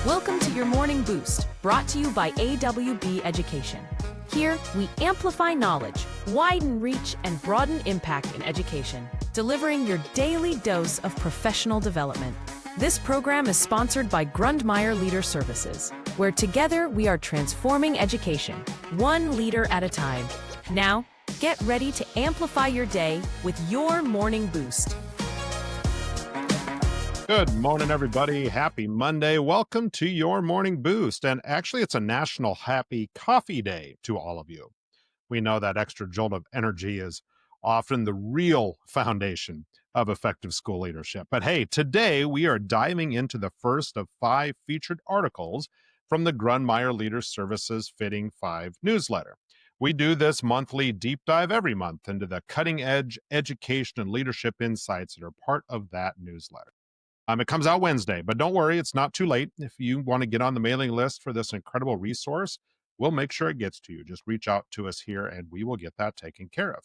Welcome to your Morning Boost, brought to you by AWB Education. Here, we amplify knowledge, widen reach, and broaden impact in education, delivering your daily dose of professional development. This program is sponsored by Grundmeyer Leader Services, where together we are transforming education, one leader at a time. Now, get ready to amplify your day with your Morning Boost. Good morning, everybody. Happy Monday. Welcome to your Morning Boost. And actually, it's a National Happy Coffee Day to all of you. We know that extra jolt of energy is often the real foundation of effective school leadership. But hey, today we are diving into the first of 5 featured articles from the Grundmeyer Leader Services Fitting 5 newsletter. We do this monthly deep dive every month into the cutting edge education and leadership insights that are part of that newsletter. It comes out Wednesday, but don't worry, it's not too late. If you want to get on the mailing list for this incredible resource, we'll make sure it gets to you. Just reach out to us here and we will get that taken care of.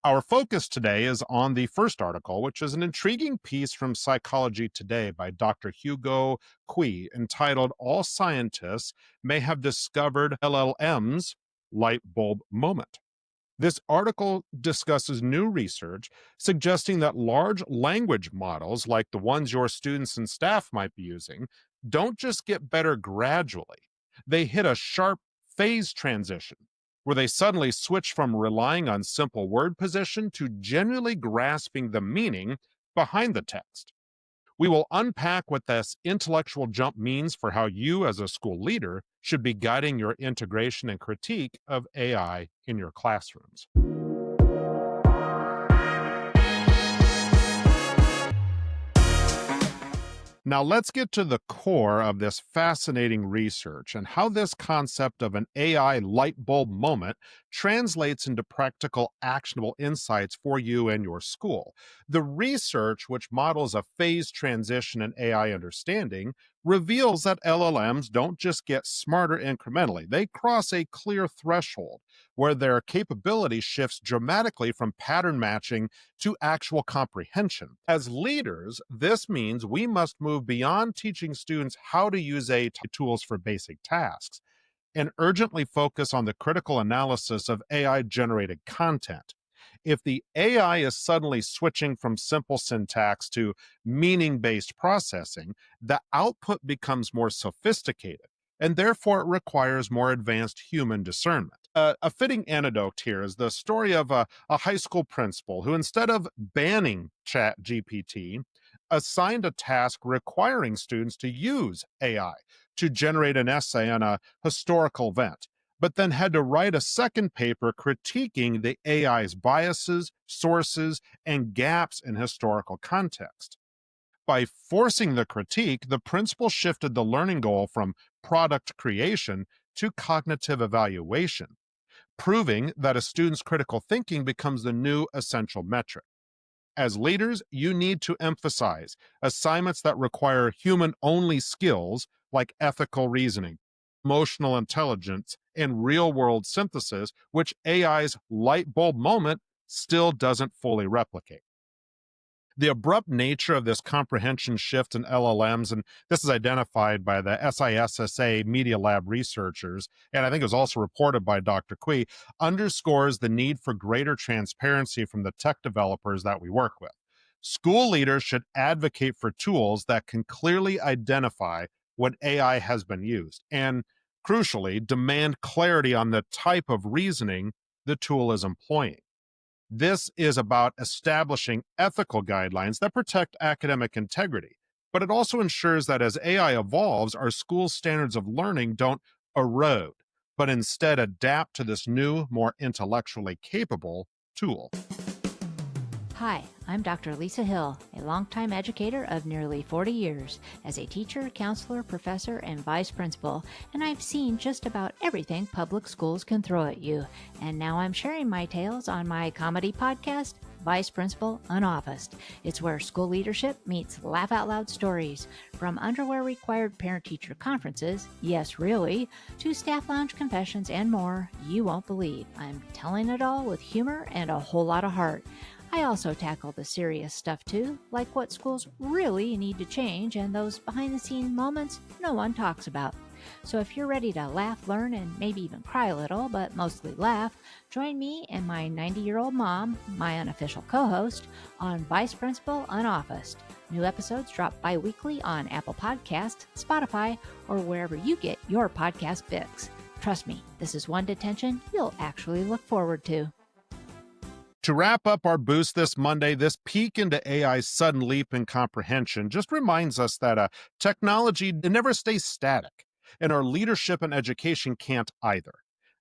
Our focus today is on the first article, which is an intriguing piece from Psychology Today by Dr. Hugo Kui, entitled "All Scientists May Have Discovered LLMs Lightbulb Moment." This article discusses new research suggesting that large language models, like the ones your students and staff might be using, don't just get better gradually. They hit a sharp phase transition where they suddenly switch from relying on simple word position to genuinely grasping the meaning behind the text. We will unpack what this intellectual jump means for how you, as a school leader, should be guiding your integration and critique of AI in your classrooms. Now, let's get to the core of this fascinating research and how this concept of an AI light bulb moment translates into practical, actionable insights for you and your school. The research, which models a phase transition in AI understanding, reveals that LLMs don't just get smarter incrementally. They cross a clear threshold where their capability shifts dramatically from pattern matching to actual comprehension. As leaders, this means we must move beyond teaching students how to use AI tools for basic tasks and urgently focus on the critical analysis of AI-generated content. If the AI is suddenly switching from simple syntax to meaning-based processing, the output becomes more sophisticated, and therefore it requires more advanced human discernment. A fitting anecdote here is the story of a high school principal who, instead of banning ChatGPT, assigned a task requiring students to use AI to generate an essay on a historical event, but then had to write a second paper critiquing the AI's biases, sources, and gaps in historical context. By forcing the critique, the principal shifted the learning goal from product creation to cognitive evaluation, proving that a student's critical thinking becomes the new essential metric. As leaders, you need to emphasize assignments that require human-only skills like ethical reasoning, emotional intelligence, and real-world synthesis, which AI's light bulb moment still doesn't fully replicate. The abrupt nature of this comprehension shift in LLMs, and this is identified by the SISSA Media Lab researchers, and I think it was also reported by Dr. Kui, underscores the need for greater transparency from the tech developers that we work with. School leaders should advocate for tools that can clearly identify when AI has been used, and crucially, demand clarity on the type of reasoning the tool is employing. This is about establishing ethical guidelines that protect academic integrity, but it also ensures that as AI evolves, our school standards of learning don't erode, but instead adapt to this new, more intellectually capable tool. Hi, I'm Dr. Lisa Hill, a longtime educator of nearly 40 years as a teacher, counselor, professor, and vice principal, and I've seen just about everything public schools can throw at you. And now I'm sharing my tales on my comedy podcast, Vice Principal Unoffaced. It's where school leadership meets laugh out loud stories. From underwear required parent-teacher conferences, yes really, to staff lounge confessions and more, you won't believe. I'm telling it all with humor and a whole lot of heart. I also tackle the serious stuff too, like what schools really need to change and those behind-the-scenes moments no one talks about. So if you're ready to laugh, learn, and maybe even cry a little, but mostly laugh, join me and my 90-year-old mom, my unofficial co-host, on Vice Principal Unofficed. New episodes drop bi-weekly on Apple Podcasts, Spotify, or wherever you get your podcast fix. Trust me, this is one detention you'll actually look forward to. To wrap up our boost this Monday, this peek into AI's sudden leap in comprehension just reminds us that technology never stays static, and our leadership and education can't either.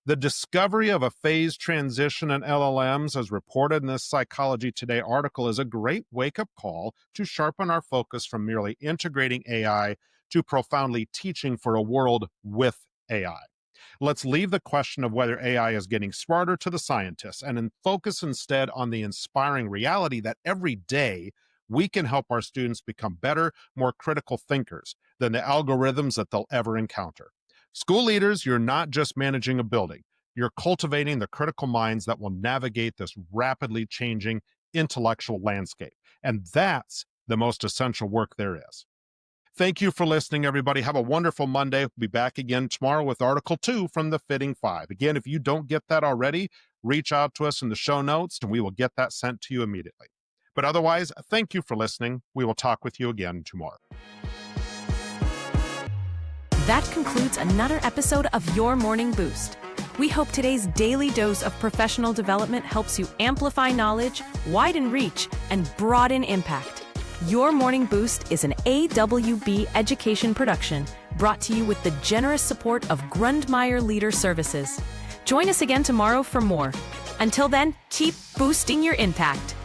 The discovery of a phased transition in LLMs, as reported in this Psychology Today article, is a great wake-up call to sharpen our focus from merely integrating AI to profoundly teaching for a world with AI. Let's leave the question of whether AI is getting smarter to the scientists and focus instead on the inspiring reality that every day we can help our students become better, more critical thinkers than the algorithms that they'll ever encounter. School leaders, you're not just managing a building. You're cultivating the critical minds that will navigate this rapidly changing intellectual landscape. And that's the most essential work there is. Thank you for listening, everybody. Have a wonderful Monday. We'll be back again tomorrow with Article 2 from the Fitting Five. Again, if you don't get that already, reach out to us in the show notes and we will get that sent to you immediately. But otherwise, thank you for listening. We will talk with you again tomorrow. That concludes another episode of Your Morning Boost. We hope today's daily dose of professional development helps you amplify knowledge, widen reach, and broaden impact. Your Morning Boost is an AWB education production brought to you with the generous support of Grundmeyer Leader Services. Join us again tomorrow for more. Until then, keep boosting your impact.